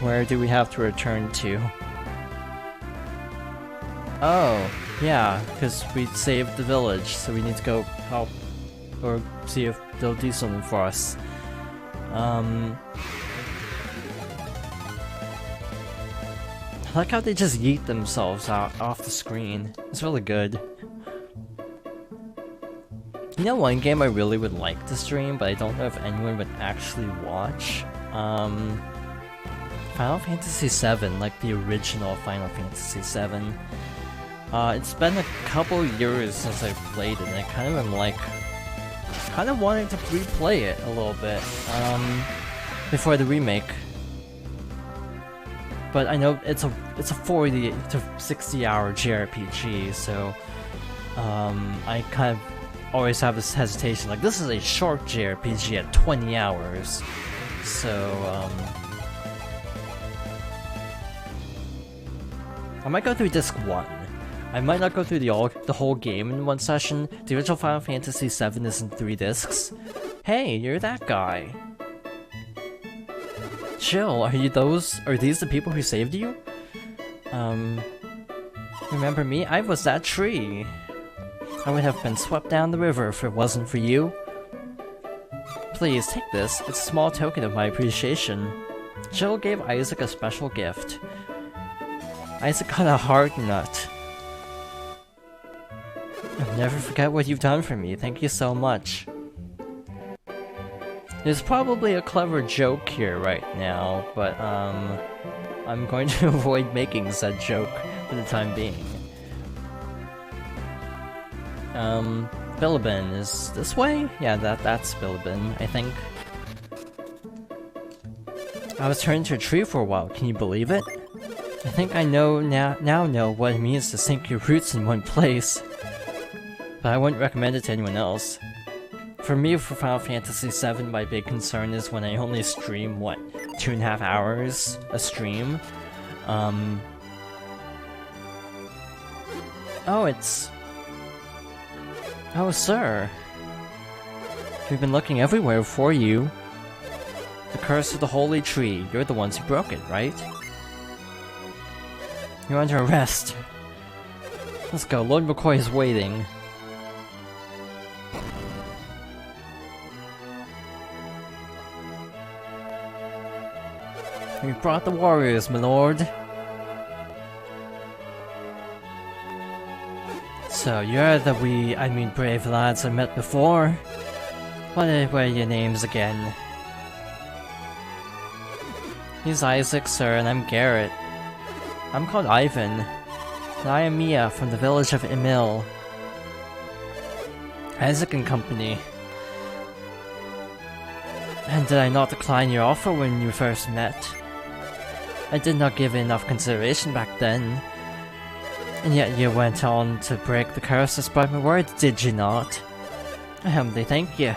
Where do we have to return to? Oh, yeah, because we saved the village, so we need to go help or see if they'll do something for us. I like how they just yeet themselves out off the screen. It's really good. You know, one game I really would like to stream, but I don't know if anyone would actually watch. Final Fantasy VII, like the original Final Fantasy VII. It's been a couple years since I played it, and I kind of am like, kind of wanting to replay it a little bit, before the remake. But I know it's a 40 to 60 hour JRPG, so I kind of always have this hesitation, like this is a short JRPG at 20 hours, so I might go through disc 1. I might not go through the whole game in one session. The original Final Fantasy VII is in 3 discs. Hey, you're that guy. Chill, are these the people who saved you? Remember me? I was that tree. I would have been swept down the river if it wasn't for you. Please, take this. It's a small token of my appreciation. Jill gave Isaac a special gift. Isaac got a hard nut. I'll never forget what you've done for me. Thank you so much. There's probably a clever joke here right now, but I'm going to avoid making said joke for the time being. Bilibin is this way? Yeah, that's Bilibin, I think. I was turned into a tree for a while, can you believe it? I think I now know what it means to sink your roots in one place. But I wouldn't recommend it to anyone else. For me, for Final Fantasy VII, my big concern is when I only stream, what, 2.5 hours a stream? Oh, it's... Oh, sir. We've been looking everywhere for you. The curse of the holy tree. You're the ones who broke it, right? You're under arrest. Let's go, Lord McCoy is waiting. We brought the warriors, my lord. So, you're the brave lads I met before. What were your names again? He's Isaac, sir, and I'm Garrett. I'm called Ivan. And I am Mia from the village of Emil. Isaac and company. And did I not decline your offer when you first met? I did not give it enough consideration back then. And yet you went on to break the curse despite my word, did you not? I humbly thank you.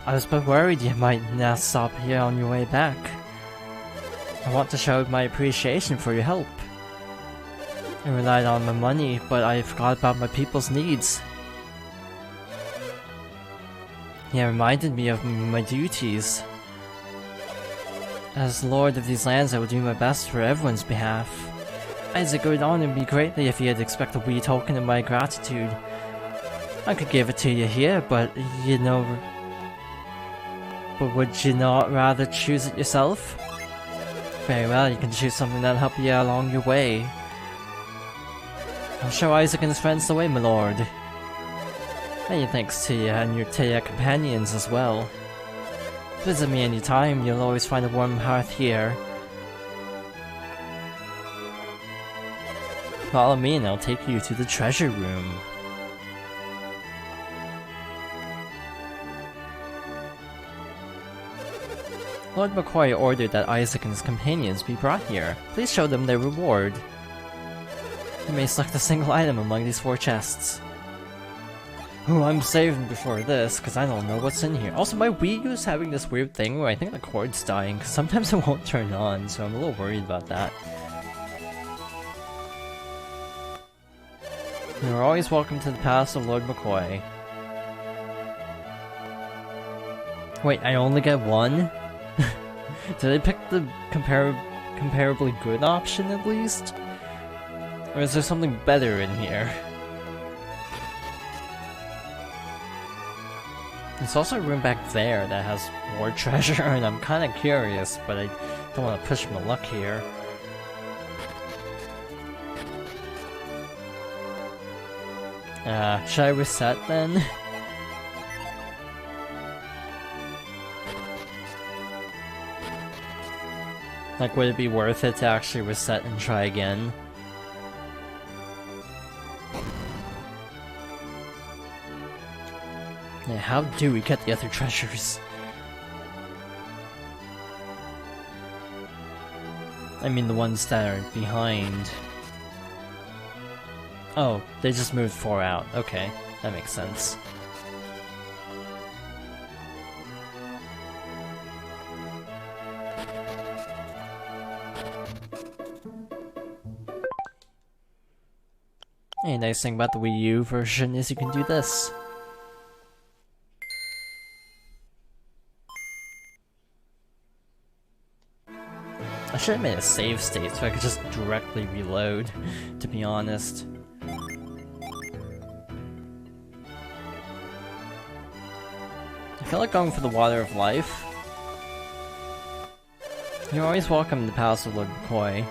I was but worried you might not stop here on your way back. I want to show my appreciation for your help. I relied on my money, but I forgot about my people's needs. You reminded me of my duties. As lord of these lands, I will do my best for everyone's behalf. Isaac, it would honor me greatly if you'd expect a wee token of my gratitude. I could give it to you here, but you know... But would you not rather choose it yourself? Very well, you can choose something that'll help you along your way. I'll show Isaac and his friends the way, my lord. Many thanks to you and to your companions as well. Visit me anytime, you'll always find a warm hearth here. Follow me and I'll take you to the treasure room. Lord McCoy ordered that Isaac and his companions be brought here. Please show them their reward. You may select a single item among these 4 chests. Ooh, I'm saving before this, because I don't know what's in here. Also, my Wii U is having this weird thing where I think the cord's dying, because sometimes it won't turn on, so I'm a little worried about that. You're always welcome to the palace of Lord McCoy. Wait, I only get 1? Did I pick the comparably good option at least? Or is there something better in here? There's also a room back there that has more treasure, and I'm kinda curious, but I don't want to push my luck here. Should I reset then? Like, would it be worth it to actually reset and try again? Yeah, how do we get the other treasures? I mean the ones that are behind. Oh, they just moved 4 out. Okay, that makes sense. A nice thing about the Wii U version is you can do this. I should have made a save state so I could just directly reload, to be honest. I feel like going for the Water of Life. You're always welcome to the Palace of Lord McCoy.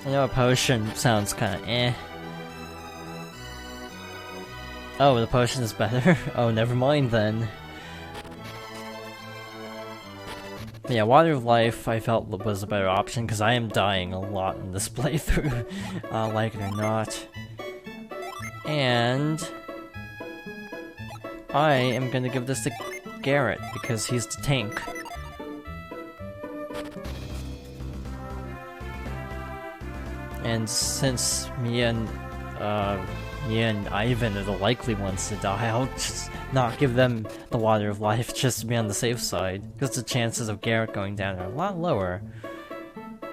I know a potion sounds kinda eh. Oh, the potion is better? Oh, never mind then. Yeah, Water of Life I felt was a better option because I am dying a lot in this playthrough, like it or not. And I am gonna give this to Garrett because he's the tank. And since me and Ivan are the likely ones to die, I'll just not give them the Water of Life just to be on the safe side, because the chances of Garrett going down are a lot lower.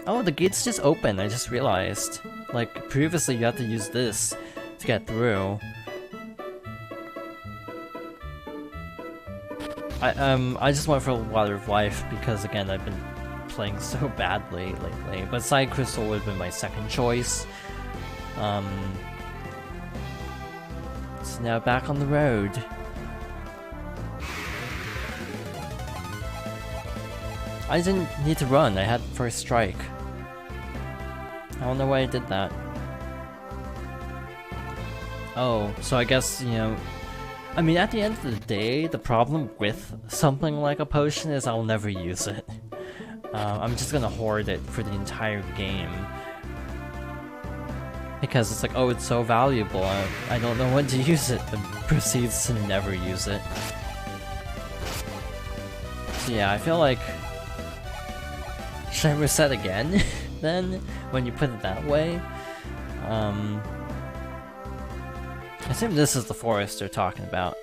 Oh, the gate's just open, I just realized. Like, previously you had to use this to get through. I just went for Water of Life because, again, I've been playing so badly lately, but Side Crystal would have been my second choice. So now back on the road. I didn't need to run, I had first strike. I don't know why I did that. Oh, so I guess, you know, I mean, at the end of the day, the problem with something like a potion is I'll never use it. I'm just gonna hoard it for the entire game. Because it's like, oh, it's so valuable, I don't know when to use it, and proceeds to never use it. So yeah, I feel like... Should I reset again, then? When you put it that way? I assume this is the forest they're talking about.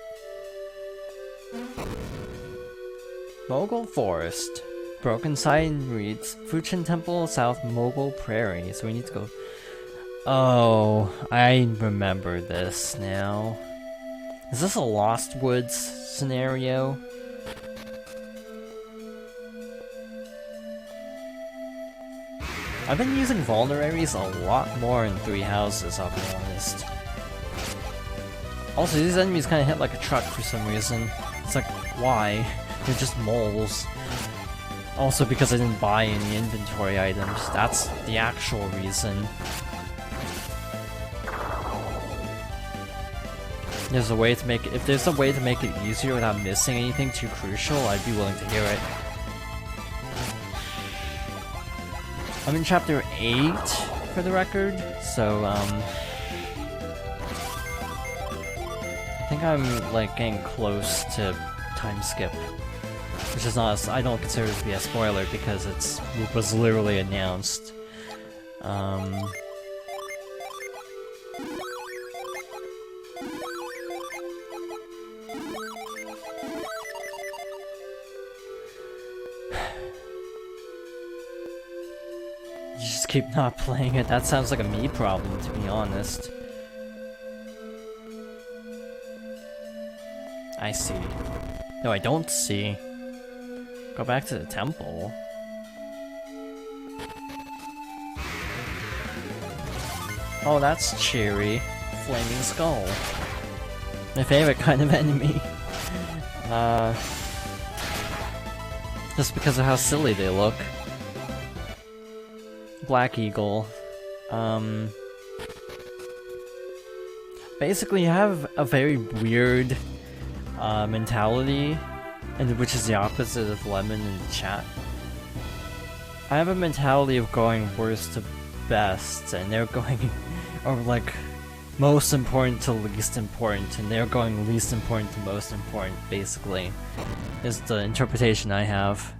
Mogul Forest. Broken sign reads, Fuchin Temple, South Mogul Prairie. So we need to go... Oh, I remember this now. Is this a Lost Woods scenario? I've been using vulneraries a lot more in Three Houses, I'll be honest. Also, these enemies kind of hit like a truck for some reason. It's like, why? They're just moles. Also because I didn't buy any inventory items, that's the actual reason. There's a way to make it, if there's a way to make it easier without missing anything too crucial, I'd be willing to hear it. I'm in chapter 8 for the record, so I think I'm like getting close to time skip. Which is not, I don't consider it to be a spoiler because it was literally announced. You just keep not playing it, that sounds like a me problem, to be honest. I see. No, I don't see. Go back to the temple. Oh, that's cheery. Flaming Skull. My favorite kind of enemy. Just because of how silly they look. Black Eagle. Basically you have a very weird mentality, and which is the opposite of Lemon in the chat. I have a mentality of going worst to best, and they're going, or like, most important to least important, and they're going least important to most important, basically, is the interpretation I have.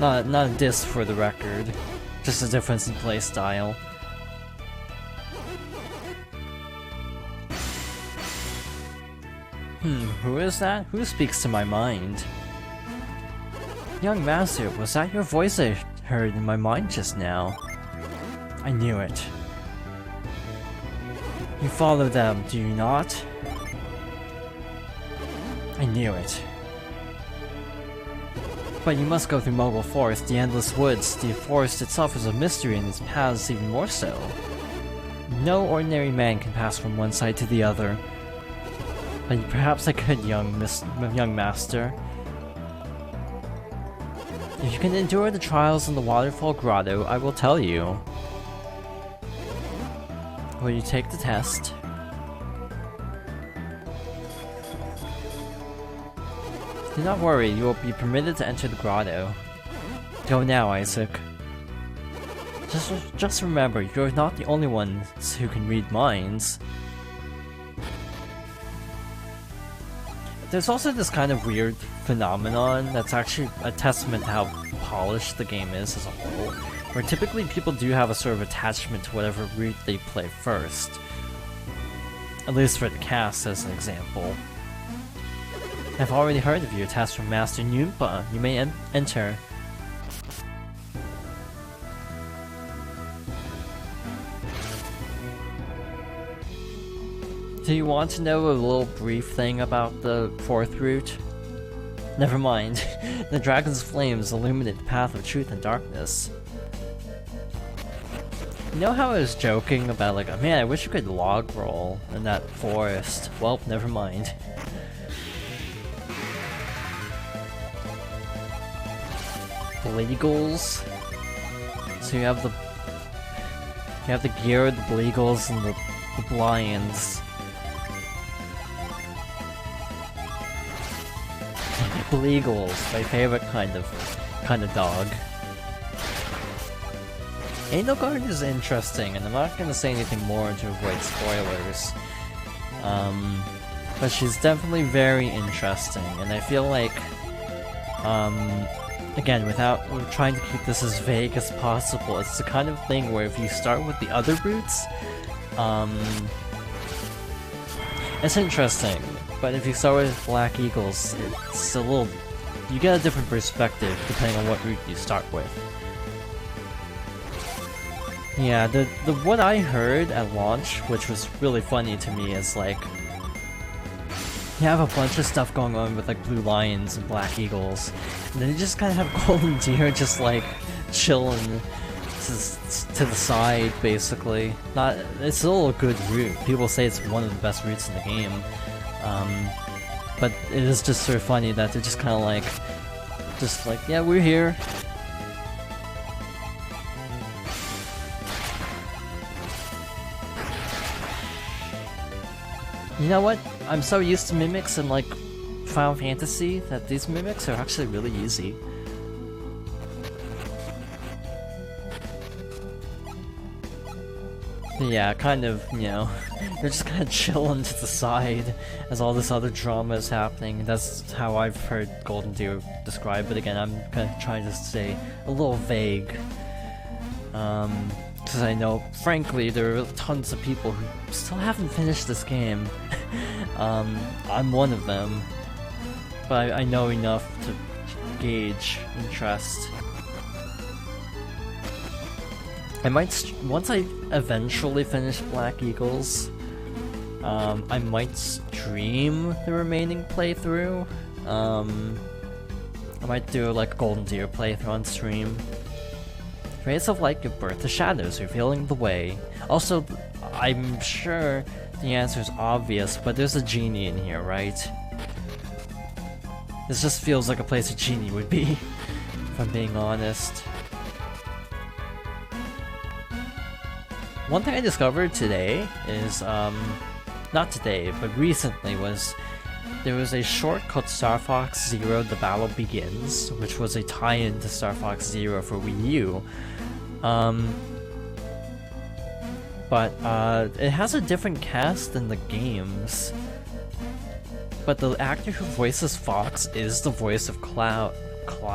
Not a diss for the record, just a difference in playstyle. Who is that? Who speaks to my mind? Young Master, was that your voice I heard in my mind just now? I knew it. You follow them, do you not? I knew it. But you must go through Mogul Forest, the endless woods. The forest itself is a mystery, and its paths even more so. No ordinary man can pass from one side to the other. But perhaps I could, young master. If you can endure the trials in the Waterfall Grotto, I will tell you. Will you take the test? Do not worry, you will be permitted to enter the grotto. Go now, Isaac. Just remember, you're not the only ones who can read minds. There's also this kind of weird phenomenon that's actually a testament to how polished the game is as a whole, where typically people do have a sort of attachment to whatever route they play first. At least for the cast, as an example. I've already heard of your test from Master Noompa. You may enter. Do you want to know a little brief thing about the fourth route? Never mind. The dragon's flames illuminate the path of truth and darkness. You know how I was joking about like, man, I wish you could log roll in that forest. Well, never mind. Bleagles. So you have the gear, the Bleagles, and the Blinds. Bleagles, my favorite kind of dog. Edelgard is interesting, and I'm not gonna say anything more to avoid spoilers. But she's definitely very interesting, and I feel like, again, without trying to keep this as vague as possible, it's the kind of thing where if you start with the other routes, it's interesting. But if you start with Black Eagles, it's a little... you get a different perspective depending on what route you start with. Yeah, the what I heard at launch, which was really funny to me, is like... you have a bunch of stuff going on with like Blue Lions and Black Eagles, and then you just kind of have Golden Deer just like chilling to the side, basically. It's still a good route. People say it's one of the best routes in the game. But it is just sort of funny that they're just kind of like, yeah, we're here. You know what? I'm so used to mimics in like Final Fantasy that these mimics are actually really easy. Yeah, kind of, you know, they're just kind of chilling to the side as all this other drama is happening. That's how I've heard Golden Deer described, but again, I'm kind of trying to stay a little vague. Because I know, frankly, there are tons of people who still haven't finished this game. I'm one of them, but I know enough to gauge interest. I might, once I eventually finish Black Eagles, I might stream the remaining playthrough. I might do like a Golden Deer playthrough on stream. Rays of light give birth to shadows, revealing the way. Also, I'm sure the answer is obvious, but there's a genie in here, right? This just feels like a place a genie would be, if I'm being honest. One thing I discovered today is, not today, but recently was, there was a short called Star Fox Zero The Battle Begins, which was a tie-in to Star Fox Zero for Wii U. But it has a different cast than the games. But the actor who voices Fox is the voice of Claude,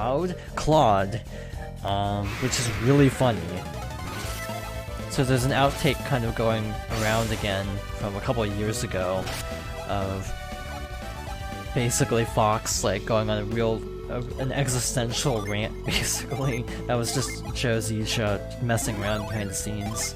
which is really funny. So there's an outtake kind of going around again from a couple of years ago of basically Fox like going on an existential rant basically. That was just Josie messing around behind the scenes.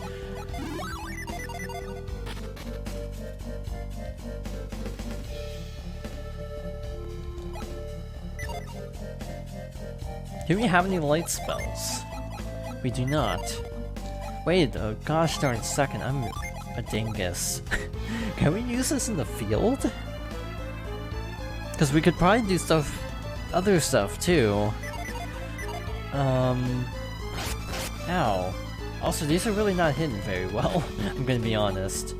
Do we have any light spells? We do not. Wait, gosh darn second, I'm a dingus. Can we use this in the field? Because we could probably do other stuff too. Ow. Also, these are really not hidden very well, I'm gonna be honest.